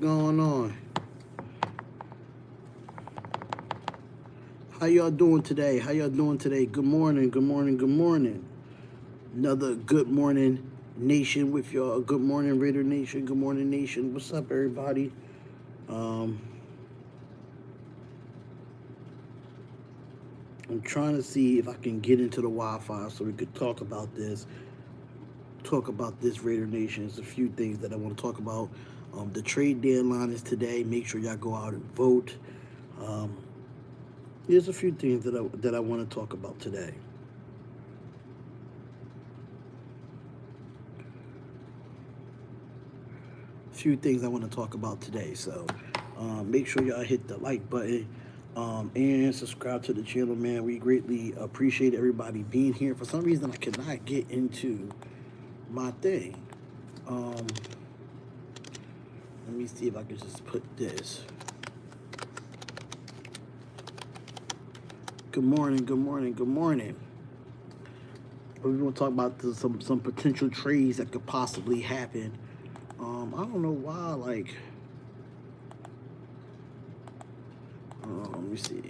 going on? How y'all doing today? How y'all doing today? Good morning, good morning, good morning. Another good morning nation with y'all. Good morning, Raider Nation. Good morning, Nation. What's up, everybody? I'm trying to see if I can get into the Wi-Fi so we could talk about this. Talk about this, Raider Nation. There's a few things that I want to talk about. The trade deadline is today. Make sure y'all go out and vote. There's a few things that I want to talk about today. Few things I want to talk about today. So make sure y'all hit the like button and subscribe to the channel, man. We greatly appreciate everybody being here. For some reason, I cannot get into my thing. Let me see if I can just put this. Good morning, good morning, good morning. We're going to talk about some potential trades that could possibly happen. I don't know why, like, let me see.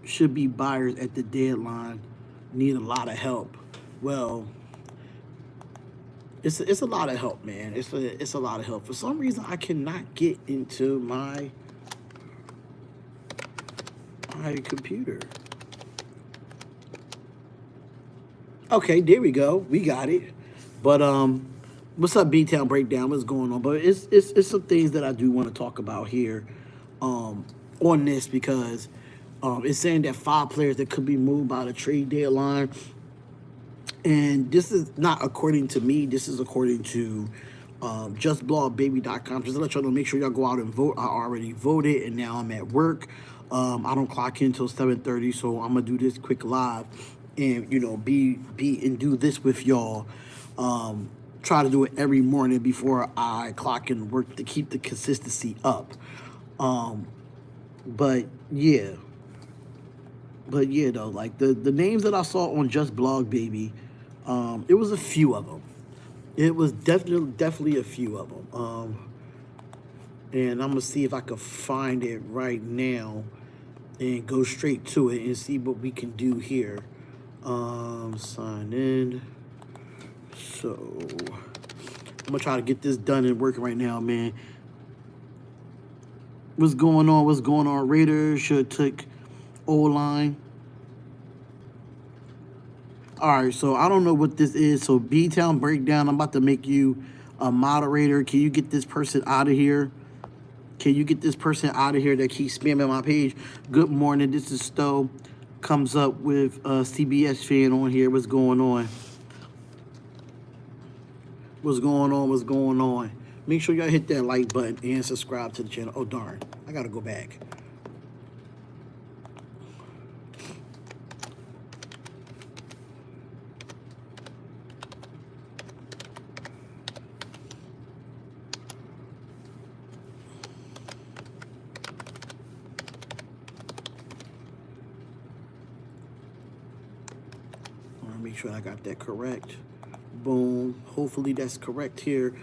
Should be buyers at the deadline, need a lot of help. Well, it's a lot of help, man. It's a lot of help. For some reason, I cannot get into my computer. Okay, there we go. We got it. But what's up, B-Town Breakdown? What's going on? But it's some things that I do want to talk about here on this because it's saying that 5 players that could be moved by the trade deadline. And this is not according to me. This is according to justblogbaby.com. Just to let y'all know, make sure y'all go out and vote. I already voted, and now I'm at work. I don't clock in until 7:30, so I'm gonna do this quick live, and be and do this with y'all. Try to do it every morning before I clock in work to keep the consistency up. But yeah though, like the names that I saw on Just Blog Baby, it was a few of them. It was definitely a few of them. And I'm gonna see if I can find it right now and go straight to it and see what we can do here. Sign in. So I'm gonna try to get this done and working right now, man. What's going on? What's going on? Raiders should took O-line. All right, so I don't know what this is. So B-Town Breakdown, I'm about to make you a moderator. Can you get this person out of here? Can you get this person out of here that keeps spamming my page? Good morning, this is Stowe. Comes up with a CBS fan on here. What's going on? What's going on? What's going on? Make sure y'all hit that like button and subscribe to the channel. Oh, darn. I got to go back. Make sure I got that correct. Boom. Hopefully that's correct here.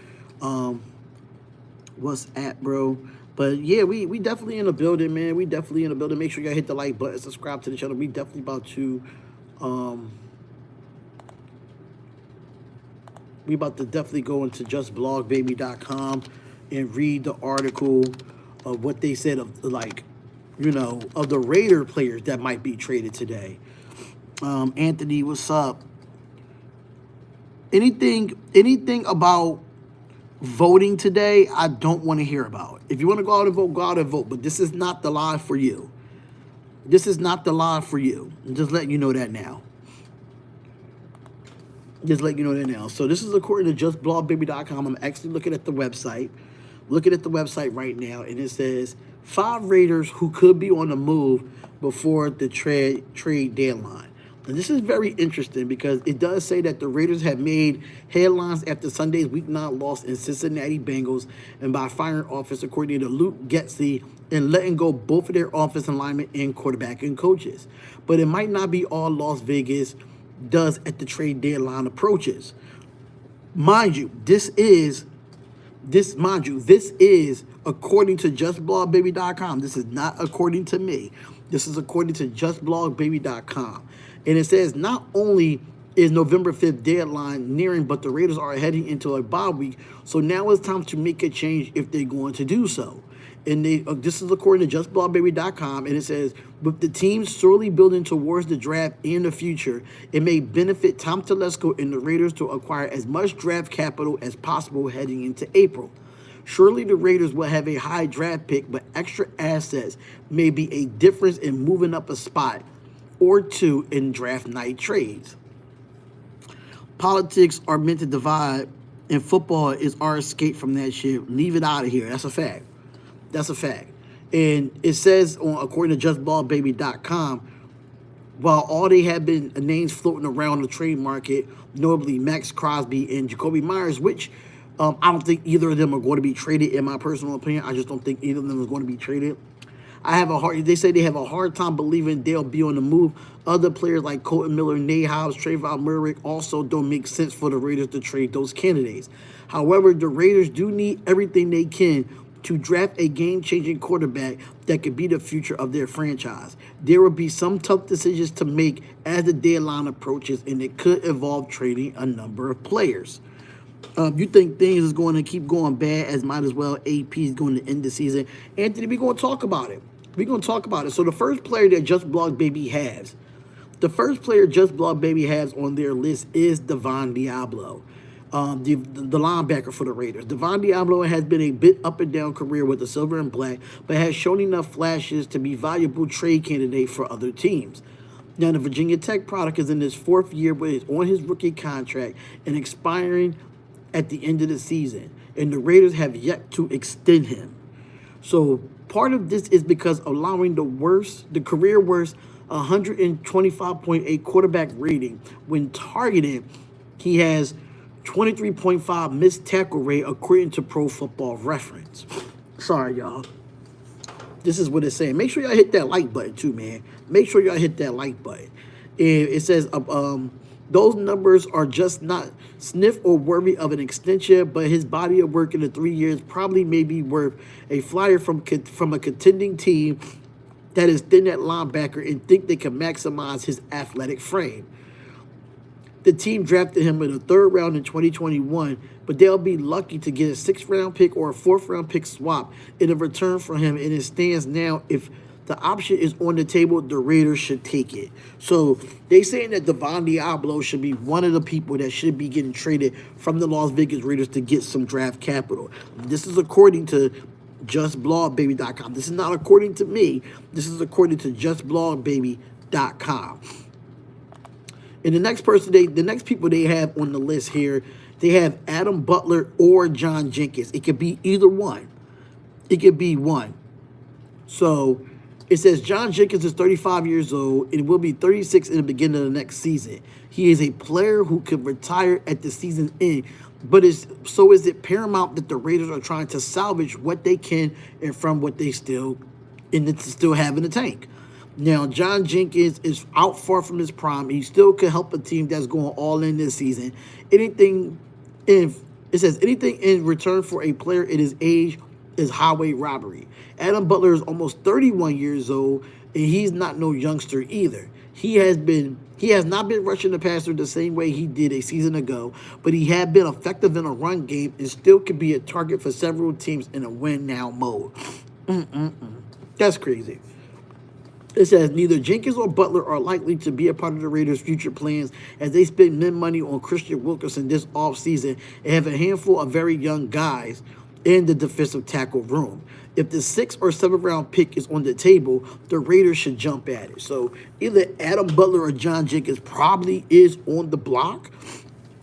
What's at, bro? But yeah, we definitely in the building, man. We definitely in the building. Make sure y'all hit the like button, subscribe to the channel. We definitely about to definitely go into justblogbaby.com and read the article of what they said of, like, of the Raider players that might be traded today. Anthony, what's up? Anything about voting today, I don't want to hear about. If you want to go out and vote, go out and vote. But this is not the live for you. This is not the live for you. I'm just letting you know that now. Just letting you know that now. So this is according to justblogbaby.com. I'm actually looking at the website. Looking at the website right now, and it says 5 Raiders who could be on the move before the trade deadline. And this is very interesting because it does say that the Raiders have made headlines after Sunday's Week 9 loss in Cincinnati Bengals and by firing offensive coordinator Luke Getsy and letting go both of their offensive linemen and quarterback and coaches. But it might not be all Las Vegas does at the trade deadline approaches. Mind you, this is according to justblogbaby.com. This is not according to me. This is according to justblogbaby.com. And it says not only is November 5th deadline nearing, but the Raiders are heading into a bye week. So now it's time to make a change if they're going to do so. And this is according to justblogbaby.com, and it says, with the team sorely building towards the draft in the future, it may benefit Tom Telesco and the Raiders to acquire as much draft capital as possible heading into April. Surely the Raiders will have a high draft pick, but extra assets may be a difference in moving up a spot or two in draft night trades. Politics are meant to divide, and football is our escape from that shit. Leave it out of here. That's a fact. That's a fact. And it says, according to justblogbaby.com, while all they have been names floating around the trade market, notably Max Crosby and Jacoby Myers, which I don't think either of them are going to be traded, in my personal opinion. I just don't think either of them is going to be traded. They say they have a hard time believing they'll be on the move. Other players like Colton Miller, Nate Hobbs, Trayvon Merrick also don't make sense for the Raiders to trade those candidates. However, the Raiders do need everything they can to draft a game-changing quarterback that could be the future of their franchise. There will be some tough decisions to make as the deadline approaches, and it could involve trading a number of players. You think things is going to keep going bad, as might as well AP is going to end the season. Anthony, we're going to talk about it. We're going to talk about it. So the first player that Just Blog Baby has, on their list is Devon Diablo, the linebacker for the Raiders. Devon Diablo has been a bit up and down career with the Silver and Black, but has shown enough flashes to be valuable trade candidate for other teams. Now, the Virginia Tech product is in his fourth year on his rookie contract and expiring at the end of the season, and the Raiders have yet to extend him. So part of this is because allowing the career worst 125.8 quarterback rating when targeted, he has 23.5 missed tackle rate according to Pro Football Reference. Sorry, y'all. This is what it's saying. Make sure y'all hit that like button too, man. Make sure y'all hit that like button. And it says those numbers are just not sniff or worthy of an extension, but his body of work in the 3 years probably may be worth a flyer from a contending team that is thin at linebacker and think they can maximize his athletic frame. The team drafted him in the third round in 2021, but they'll be lucky to get a 6th round pick or a 4th round pick swap in a return for him. And it stands now, if the option is on the table, the Raiders should take it. So they saying that Devon Diablo should be one of the people that should be getting traded from the Las Vegas Raiders to get some draft capital. This is according to justblogbaby.com. This is not according to me. This is according to justblogbaby.com. And the next people they have on the list here, they have Adam Butler or John Jenkins. It could be either one. It could be one. So it says John Jenkins is 35 years old and will be 36 in the beginning of the next season. He is a player who could retire at the season's end, but is it paramount that the Raiders are trying to salvage what they can and from what they still have in the tank. Now, John Jenkins is out far from his prime. He still could help a team that's going all in this season. Anything in return for a player at his age is highway robbery. Adam Butler is almost 31 years old, and he's not no youngster either. He has not been rushing the passer the same way he did a season ago, but he had been effective in a run game and still could be a target for several teams in a win-now mode. That's crazy. It says neither Jenkins or Butler are likely to be a part of the Raiders' future plans as they spend money on Christian Wilkerson this offseason and have a handful of very young guys in the defensive tackle room. If the 6th or 7th round pick is on the table, the Raiders should jump at it. So either Adam Butler or John Jenkins probably is on the block.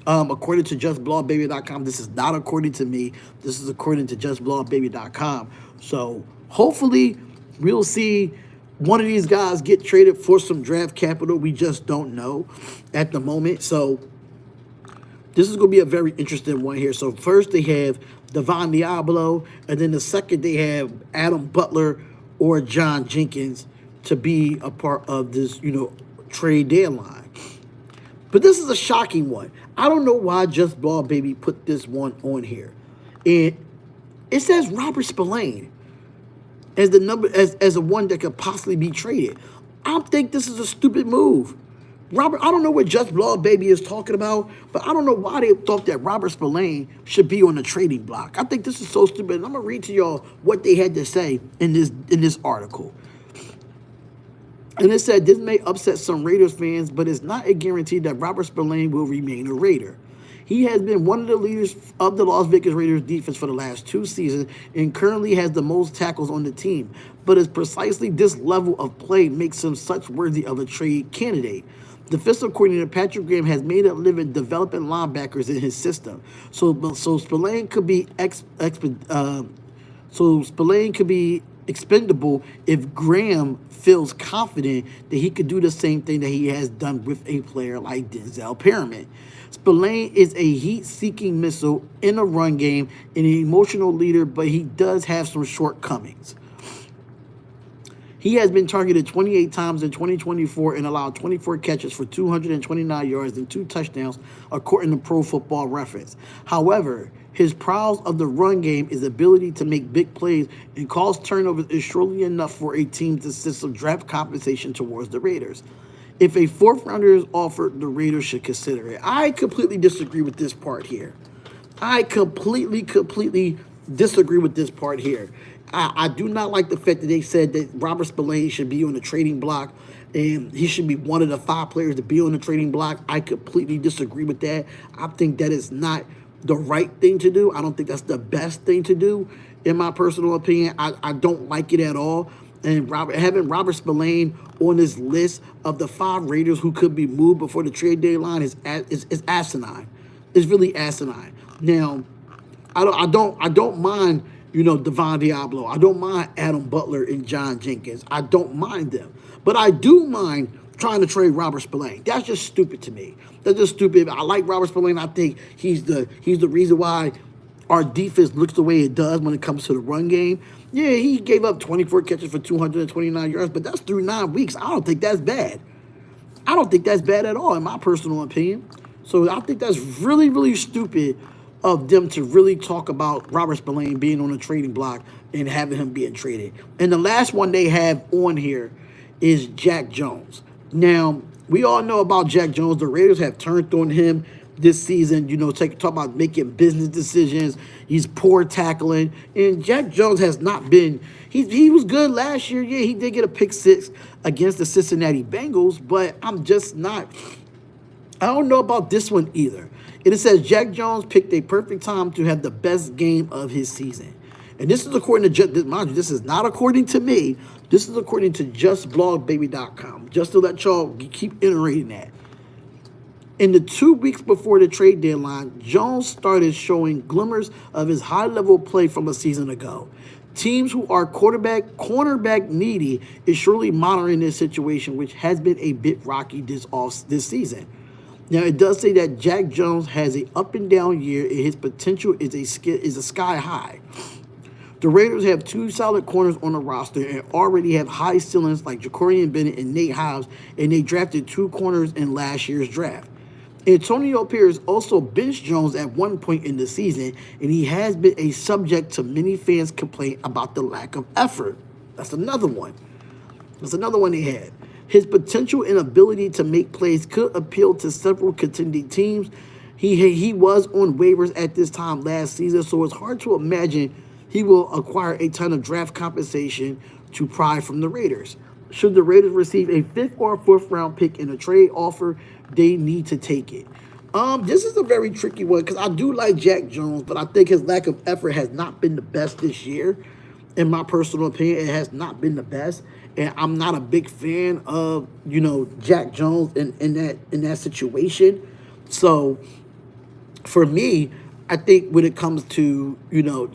According to justblogbaby.com, this is not according to me. This is according to justblogbaby.com. So hopefully we'll see one of these guys get traded for some draft capital. We just don't know at the moment. So this is going to be a very interesting one here. So first they have Devon Diablo, and then the second they have Adam Butler or John Jenkins to be a part of this, trade deadline. But this is a shocking one. I don't know why Just Ball Baby put this one on here. And it says Robert Spillane as the number as a one that could possibly be traded. I think this is a stupid move. Robert, I don't know what Just Blood Baby is talking about, but I don't know why they thought that Robert Spillane should be on the trading block. I think this is so stupid. And I'm gonna read to y'all what they had to say in this article. And it said this may upset some Raiders fans, but it's not a guarantee that Robert Spillane will remain a Raider. He has been one of the leaders of the Las Vegas Raiders defense for the last 2 seasons and currently has the most tackles on the team. But it's precisely this level of play makes him such worthy of a trade candidate. Defensive coordinator Patrick Graham has made a living developing linebackers in his system. So Spillane could be expendable if Graham feels confident that he could do the same thing that he has done with a player like Denzel Perryman. Spillane is a heat-seeking missile in a run game and an emotional leader, but he does have some shortcomings. He has been targeted 28 times in 2024 and allowed 24 catches for 229 yards and 2 touchdowns, according to Pro Football Reference. However, his prowess of the run game, his ability to make big plays and cause turnovers is surely enough for a team to send some draft compensation towards the Raiders. If a 4th rounder is offered, the Raiders should consider it. I completely disagree with this part here. I completely disagree with this part here. I do not like the fact that they said that Robert Spillane should be on the trading block and he should be one of the 5 players to be on the trading block. I completely disagree with that. I think that is not the right thing to do. I don't think that's the best thing to do, in my personal opinion. I don't like it at all. And having Robert Spillane on this list of the 5 Raiders who could be moved before the trade deadline is asinine. It's really asinine. Now, I don't mind, Devon Diablo. I don't mind Adam Butler and John Jenkins. I don't mind them. But I do mind trying to trade Robert Spillane. That's just stupid to me. That's just stupid. I like Robert Spillane. I think he's the reason why our defense looks the way it does when it comes to the run game. Yeah, he gave up 24 catches for 229 yards, but that's through 9 weeks. I don't think that's bad. I don't think that's bad at all, in my personal opinion. So I think that's really, really stupid of them to really talk about Robert Spillane being on the trading block and having him being traded. And the last one they have on here is Jack Jones. Now, we all know about Jack Jones. The Raiders have turned on him this season, talk about making business decisions. He's poor tackling. And Jack Jones has not been, he was good last year. Yeah, he did get a pick 6 against the Cincinnati Bengals, but I'm just not, I don't know about this one either. It says Jack Jones picked a perfect time to have the best game of his season. And this is according to, mind you, this is not according to me. This is according to justblogbaby.com, just to let y'all keep iterating that. In the 2 weeks before the trade deadline, Jones started showing glimmers of his high-level play from a season ago. Teams who are cornerback needy is surely monitoring this situation, which has been a bit rocky this season. Now, it does say that Jack Jones has an up-and-down year, and his potential is a sky high. The Raiders have 2 solid corners on the roster and already have high ceilings like Jacorian Bennett and Nate Hobbs, and they drafted 2 corners in last year's draft. Antonio Pierce also benched Jones at one point in the season, and he has been a subject to many fans' complaint about the lack of effort. That's another one. That's another one they had. His potential and ability to make plays could appeal to several contending teams. He was on waivers at this time last season, so it's hard to imagine he will acquire a ton of draft compensation to pry from the Raiders. Should the Raiders receive a 5th or 4th round pick in a trade offer, they need to take it. This is a very tricky one because I do like Jack Jones, but I think his lack of effort has not been the best this year. In my personal opinion, it has not been the best. And I'm not a big fan of, Jack Jones in that situation. So for me, I think when it comes to,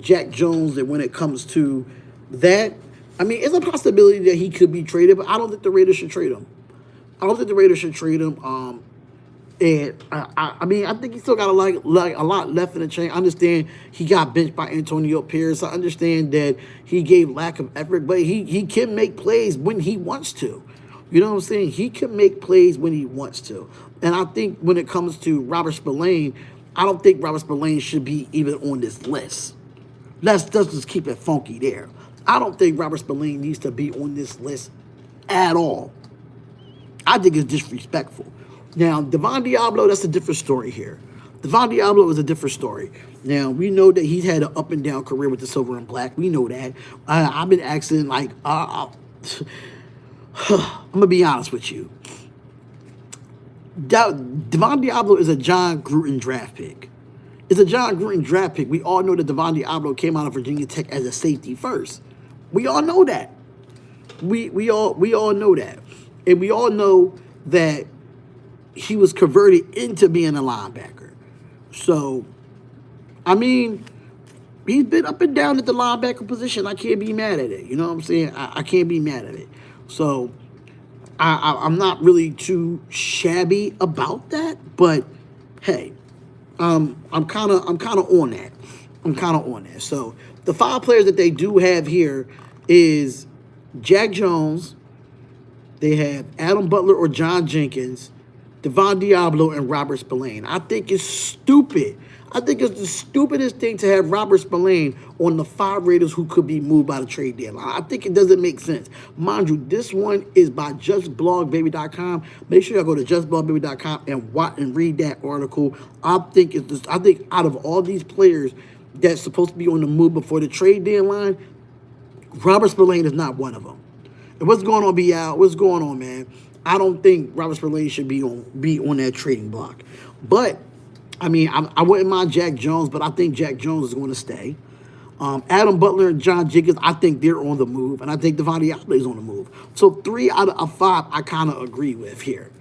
Jack Jones and when it comes to that, I mean, it's a possibility that he could be traded, but I don't think the Raiders should trade him. And I mean, I think he still got a lot left in the chain. I understand he got benched by Antonio Pierce. I understand that he gave lack of effort, but he can make plays when he wants to. You know what I'm saying? He can make plays when he wants to. And I think when it comes to Robert Spillane, I don't think Robert Spillane should be even on this list. Let's just keep it funky there. I don't think Robert Spillane needs to be on this list at all. I think it's disrespectful. Now, Devon Diablo, that's a different story here. Devon Diablo is a different story. Now, we know that he's had an up and down career with the silver and black. We know that. I've been asking, like, I'm going to be honest with you. Devon Diablo is a John Gruden draft pick. It's a John Gruden draft pick. We all know that Devon Diablo came out of Virginia Tech as a safety first. We all know that. We all know that. And we all know that he was converted into being a linebacker. So, I mean, he's been up and down at the linebacker position. I can't be mad at it. You know what I'm saying? I can't be mad at it. So, I'm not really too shabby about that. But, hey, I'm kind of on that. I'm kind of on that. So, the 5 players that they do have here is Jack Jones. They have Adam Butler or John Jenkins, Devon Diablo, and Robert Spillane. I think it's stupid. I think it's the stupidest thing to have Robert Spillane on the 5 Raiders who could be moved by the trade deadline. I think it doesn't make sense. Mind you, this one is by justblogbaby.com. Make sure y'all go to justblogbaby.com and read that article. I think out of all these players that's supposed to be on the move before the trade deadline, Robert Spillane is not one of them. And what's going on, B.Al.? What's going on, man? I don't think Robert Spillane should be on that trading block. But, I mean, I wouldn't mind Jack Jones, but I think Jack Jones is going to stay. Adam Butler and John Jenkins, I think they're on the move. And I think Devon Diablo is on the move. So 3 out of 5 I kind of agree with here.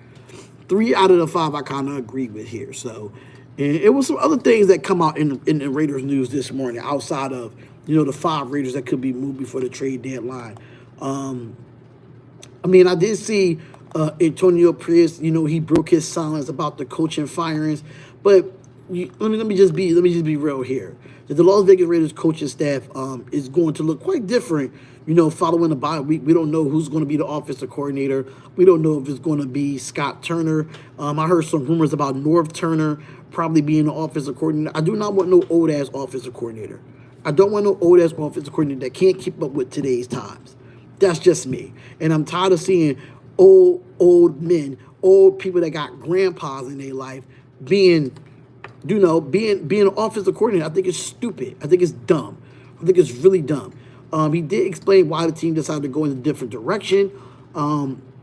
3 out of the 5 I kind of agree with here. So, and it was some other things that come out in the Raiders news this morning outside of, the 5 Raiders that could be moved before the trade deadline. I mean, I did see Antonio Pierce. He broke his silence about the coaching firings, but let me just be real here. The Las Vegas Raiders coaching staff is going to look quite different. Following the bye week, we don't know who's going to be the offensive coordinator. We don't know if it's going to be Scott Turner. I heard some rumors about Norv Turner probably being the offensive coordinator. I do not want no old ass offensive coordinator. I don't want no old ass offensive coordinator that can't keep up with today's times. That's just me. And I'm tired of seeing old men, old people that got grandpas in their life being an offensive coordinator. I think it's stupid. I think it's dumb. I think it's really dumb. He did explain why the team decided to go in a different direction.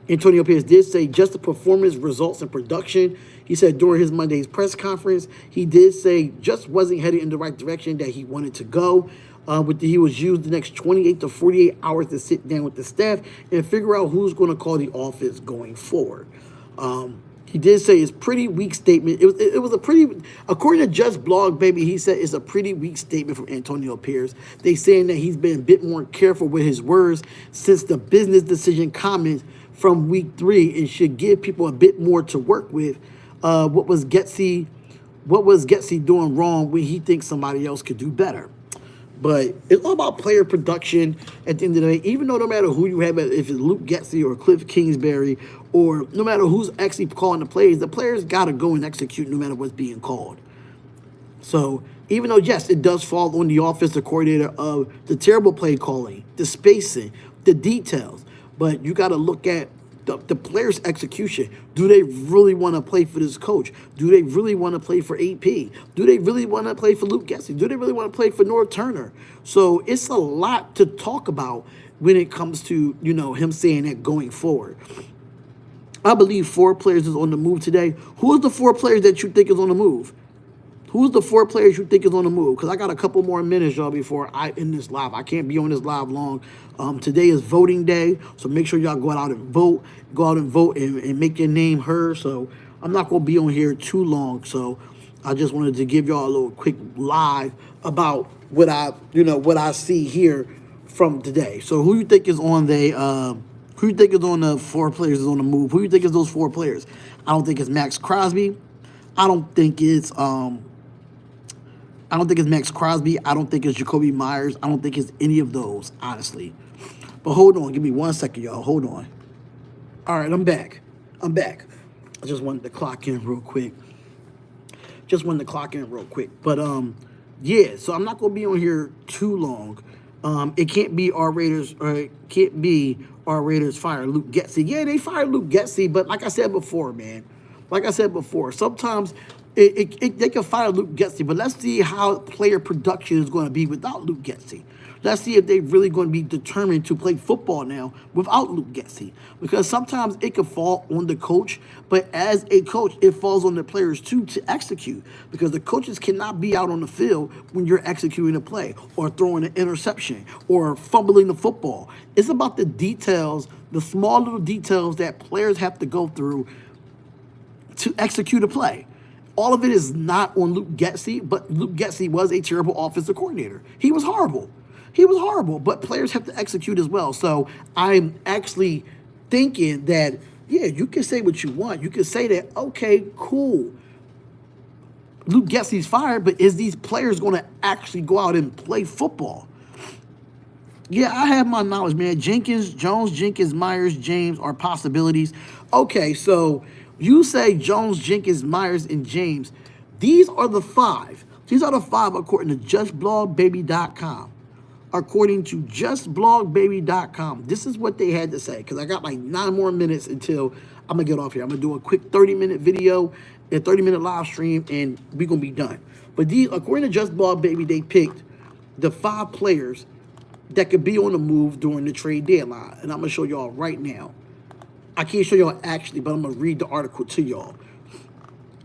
Antonio Pierce did say just the performance, results, and production. He said during his Monday's press conference, he did say just wasn't headed in the right direction that he wanted to go. He was used the next 28 to 48 hours to sit down with the staff and figure out who's going to call the offense going forward. He did say it's pretty weak statement. It was a pretty, according to Just Blog Baby, he said it's a pretty weak statement from Antonio Pierce. They saying that he's been a bit more careful with his words since the business decision comments from week 3 and should give people a bit more to work with. What was Getsy doing wrong when he thinks somebody else could do better? But it's all about player production at the end of the day. Even though no matter who you have, if it's Luke Getsy or Cliff Kingsbury, or no matter who's actually calling the players got to go and execute no matter what's being called. So even though, yes, it does fall on the offensive coordinator of the terrible play calling, the spacing, the details, but you got to look at the players' execution. Do they really want to play for this coach? Do they really want to play for AP? Do they really want to play for Luke Getsy? Do they really want to play for Norv Turner? So it's a lot to talk about when it comes to, him saying that going forward. I believe 4 players is on the move today. Who is the 4 players that you think is on the move? Who's the 4 players you think is on the move? Because I got a couple more minutes, y'all, before I end this live. I can't be on this live long. Today is voting day, so make sure y'all go out and vote. Go out and vote and make your name heard. So I'm not going to be on here too long. So I just wanted to give y'all a little quick live about what I see here from today. So who you think is on the who you think is on the 4 players is on the move? Who you think is those 4 players? I don't think it's Max Crosby. I don't think it's Max Crosby. I don't think it's Jacoby Myers. I don't think it's any of those, honestly. But hold on. Give me 1 second, y'all. Hold on. All right, I'm back. I'm back. I just wanted to clock in real quick. But yeah, so I'm not gonna be on here too long. It can't be our Raiders, or it can't be our Raiders fire Luke Getsy. Yeah, they fired Luke Getsy, but like I said before, man, sometimes they can fire Luke Getsy, but let's see how player production is going to be without Luke Getsy. Let's see if they're really going to be determined to play football now without Luke Getsy. Because sometimes it can fall on the coach, but as a coach, it falls on the players too to execute. Because the coaches cannot be out on the field when you're executing a play or throwing an interception or fumbling the football. It's about the details, the small little details that players have to go through to execute a play. All of it is not on Luke Getsy, but Luke Getsy was a terrible offensive coordinator. He was horrible. But players have to execute as well. So I'm actually thinking that, yeah, you can say what you want. You can say that, okay, cool, Luke Getsy's fired, but is these players going to actually go out and play football? Yeah, I have my knowledge, man. Jones, Jenkins, Myers, James are possibilities. Okay, so you say Jones, Jenkins, Myers, and James. These are the five. These are the five according to JustBlogBaby.com. According to JustBlogBaby.com. This is what they had to say, because I got like 9 more minutes until I'm going to get off here. I'm going to do a quick 30-minute video, a 30-minute live stream, and we're going to be done. But these, according to JustBlogBaby, they picked the 5 players that could be on the move during the trade deadline. And I'm going to show y'all right now. I can't show y'all actually, but I'm going to read the article to y'all.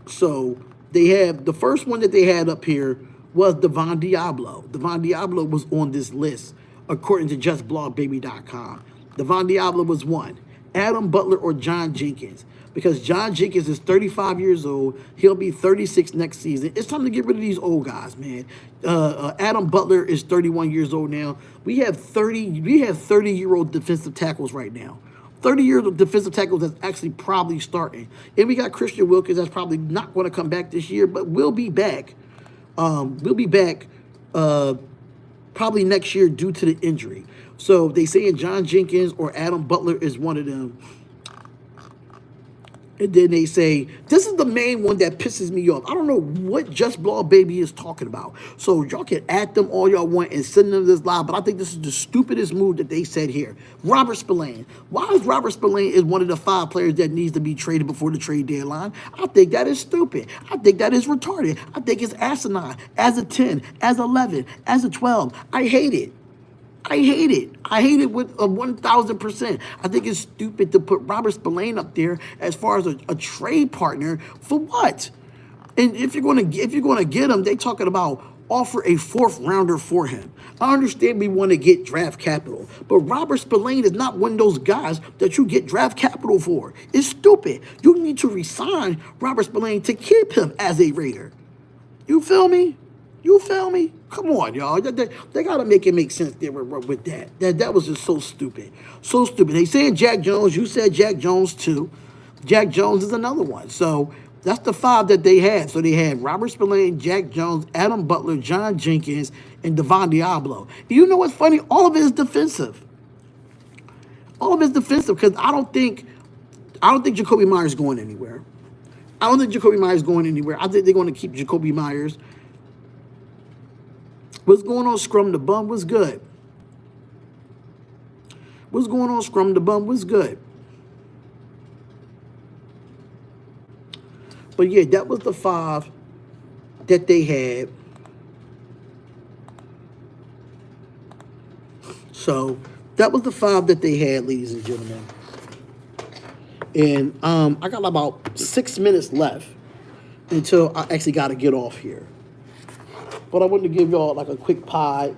So they have, the first one that they had up here was Devon Diablo. Devon Diablo was on this list, according to JustBlogBaby.com. Devon Diablo was one. Adam Butler or John Jenkins. Because John Jenkins is 35 years old. He'll be 36 next season. It's time to get rid of these old guys, man. Adam Butler is 31 years old now. We have 30-year-old defensive tackles right now. 30-year-old defensive tackles that's actually probably starting. And we got Christian Wilkins that's probably not going to come back this year, but will be back. Probably next year due to the injury. So they saying John Jenkins or Adam Butler is one of them. And then they say, this is the main one that pisses me off. I don't know what Just Blog Baby is talking about. So y'all can add them all y'all want and send them this live. But I think this is the stupidest move that they said here. Robert Spillane. Why is Robert Spillane is one of the 5 players that needs to be traded before the trade deadline? I think that is stupid. I think that is retarded. I think it's asinine. As a 10, as 11, as a 12. I hate it. I hate it. I hate it with 1,000%. I think it's stupid to put Robert Spillane up there as far as a trade partner for what? And if you're gonna get him, they talking about offer a 4th rounder for him. I understand we want to get draft capital, but Robert Spillane is not one of those guys that you get draft capital for. It's stupid. You need to resign Robert Spillane to keep him as a Raider. You feel me? Come on, y'all. They got to make it make sense there with that. That was just so stupid. So stupid. They said Jack Jones. You said Jack Jones, too. Jack Jones is another one. So that's the 5 that they had. So they had Robert Spillane, Jack Jones, Adam Butler, John Jenkins, and Devon Diablo. You know what's funny? All of it is defensive. Because I don't think Jakobi Meyers going anywhere. I think they're going to keep Jakobi Meyers. What's going on, Scrum the Bum? What's good? But yeah, that was the 5 that they had. So that was the 5 that they had, ladies and gentlemen. And I got about 6 minutes left until I actually got to get off here. But I wanted to give y'all like a quick pod,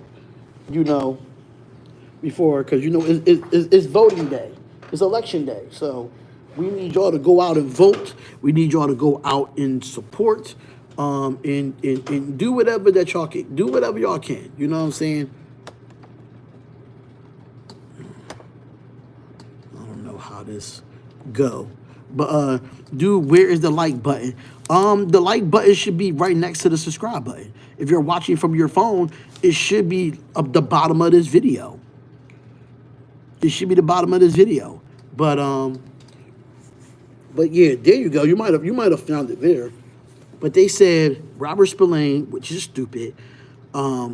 before, because it's voting day, it's election day, so we need y'all to go out and vote. We need y'all to go out and support, and do whatever that y'all can. Do whatever y'all can. You know what I'm saying? I don't know how this go, but dude, where is the like button? The like button should be right next to the subscribe button. If you're watching from your phone, it should be up the bottom of this video. But But yeah, there you go. You might have found it there. But they said Robert Spillane, which is stupid. Yeah,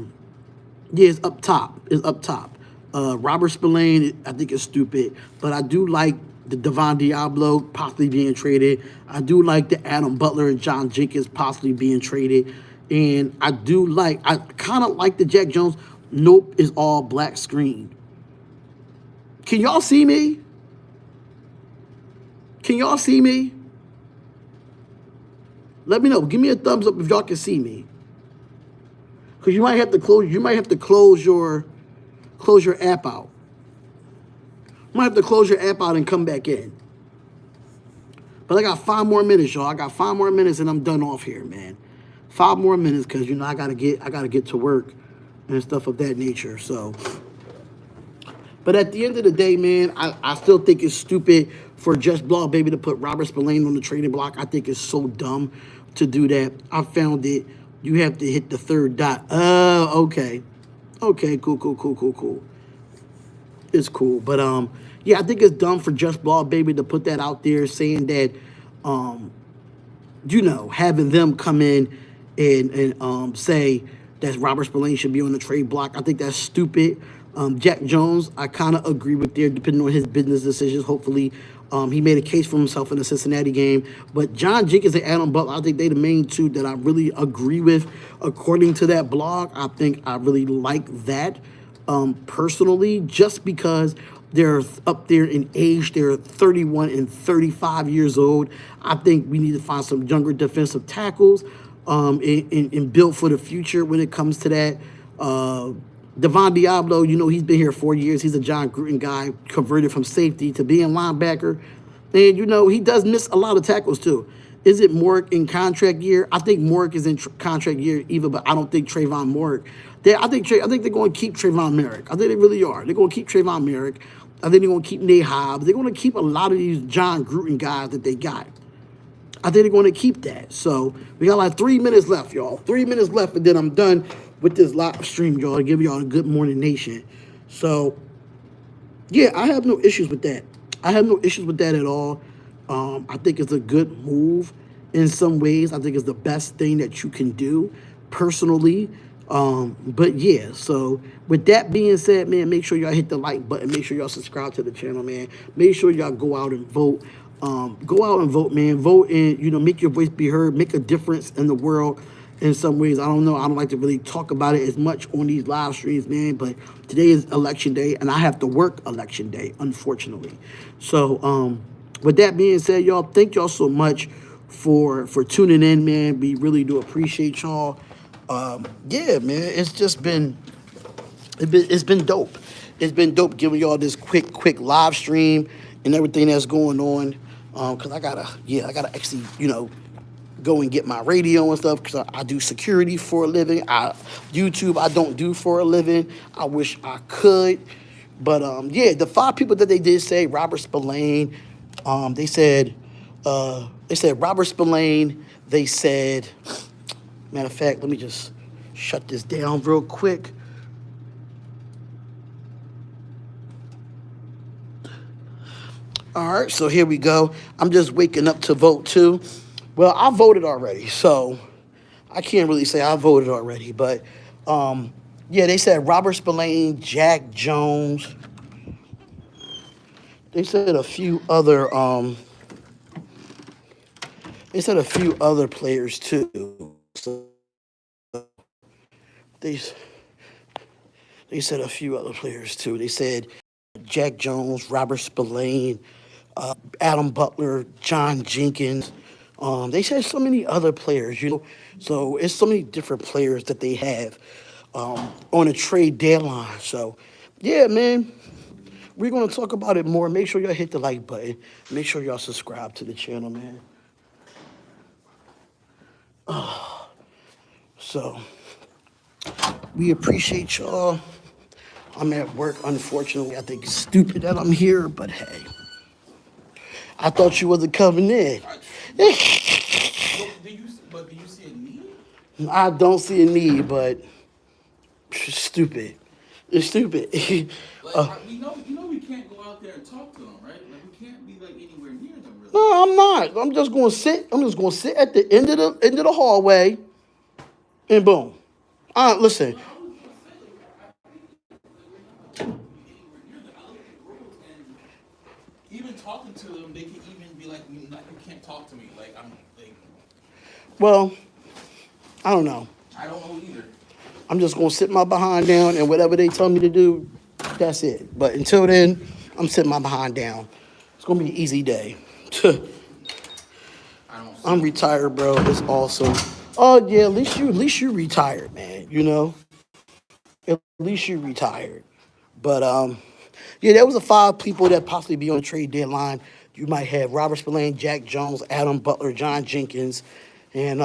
it's up top. It's up top. Robert Spillane, I think is stupid, but I do like the Devon Diablo possibly being traded. I do like the Adam Butler and John Jenkins possibly being traded, and I kind of like the Jack Jones. Nope, is all black screen. Can y'all see me? Can y'all see me? Let me know. Give me a thumbs up if y'all can see me. Cause you might have to close. You might have to close your app out. You might have to close your app out and come back in. But I got 5 more minutes, y'all. I got 5 more minutes and I'm done off here, man. 5 more minutes, cause I gotta get to work and stuff of that nature. So, but at the end of the day, man, I still think it's stupid for Just Blog Baby to put Robert Spillane on the trading block. I think it's so dumb to do that. I found it. You have to hit the 3rd dot. Oh, okay. Okay, cool. It's cool. But yeah, I think it's dumb for Just Blog Baby to put that out there saying that having them come in and say that Robert Spillane should be on the trade block. I think that's stupid. Jack Jones, I kind of agree with there, depending on his business decisions. Hopefully, he made a case for himself in the Cincinnati game. But John Jenkins and Adam Butler, I think they the main two that I really agree with. According to that blog, I think I really like that personally, just because they're up there in age. They're 31 and 35 years old. I think we need to find some younger defensive tackles and build for the future when it comes to that. Devon Diablo, he's been here 4 years. He's a John Gruden guy, converted from safety to being linebacker. And, he does miss a lot of tackles, too. Is it Morik in contract year? I think Morik is in contract year either, but I don't think Trayvon Morik. I think they're going to keep Trayvon Merrick. I think they really are. They're going to keep Trayvon Merrick. I think they're going to keep Nate Hobbs. They're going to keep a lot of these John Gruden guys that they got. I think they're going to keep that. So we got like 3 minutes left, y'all. 3 minutes left, and then I'm done with this live stream, y'all, to give y'all a good morning nation. So, yeah, I have no issues with that. I have no issues with that at all. I think it's a good move in some ways. I think it's the best thing that you can do personally. But yeah, so with that being said, man, make sure y'all hit the like button. Make sure y'all subscribe to the channel, man. Make sure y'all go out and vote. Go out and vote, man. Vote and, make your voice be heard. Make a difference in the world in some ways. I don't know. I don't like to really talk about it as much on these live streams, man. But today is election day, and I have to work election day, unfortunately. So, with that being said, y'all, thank y'all so much for tuning in, man. We really do appreciate y'all. Yeah, man, it's been dope. It's been dope giving y'all this quick live stream and everything that's going on. Cause I gotta actually, go and get my radio and stuff, because I do security for a living. YouTube I don't do for a living. I wish I could. But yeah, the 5 people that they did say, Robert Spillane, they said Robert Spillane, they said, matter of fact, let me just shut this down real quick. All right, so here we go. I'm just waking up to vote too. Well, I voted already, so I can't really say I voted already. But yeah, they said Robert Spillane, Jack Jones. They said a few other players too. So they said a few other players too. They said Jack Jones, Robert Spillane, Adam Butler, John Jenkins. They said so many other players, So it's so many different players that they have on a trade deadline. So, yeah, man, we're going to talk about it more. Make sure y'all hit the like button. Make sure y'all subscribe to the channel, man. So, we appreciate y'all. I'm at work, unfortunately. I think it's stupid that I'm here, but hey. I thought you wasn't coming in. Do you see a need? I don't see a need, but it's stupid. It's stupid. We know we can't go out there and talk to them, right? Like we can't be like anywhere near them, No, I'm not. I'm just gonna sit. I'm just gonna sit at the end of the hallway, and boom. Listen. Even talking to them, they can even be like, you can't talk to me. Like I'm like, Well, I don't know. I don't know either. I'm just gonna sit my behind down, and whatever they tell me to do, that's it. But until then, I'm sitting my behind down. It's gonna be an easy day. I don't I'm see. retired, bro. It's awesome. Oh yeah, at least you retired, man. You know, at least you retired. But yeah, there was a 5 people that possibly be on the trade deadline. You might have Robert Spillane, Jack Jones, Adam Butler, John Jenkins, and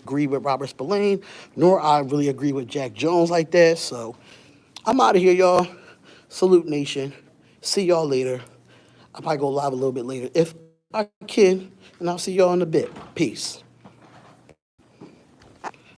agree with Robert Spillane. Nor I really agree with Jack Jones like that. So I'm out of here, y'all. Salute Nation. See y'all later. I might go live a little bit later if I can, and I'll see y'all in a bit. Peace.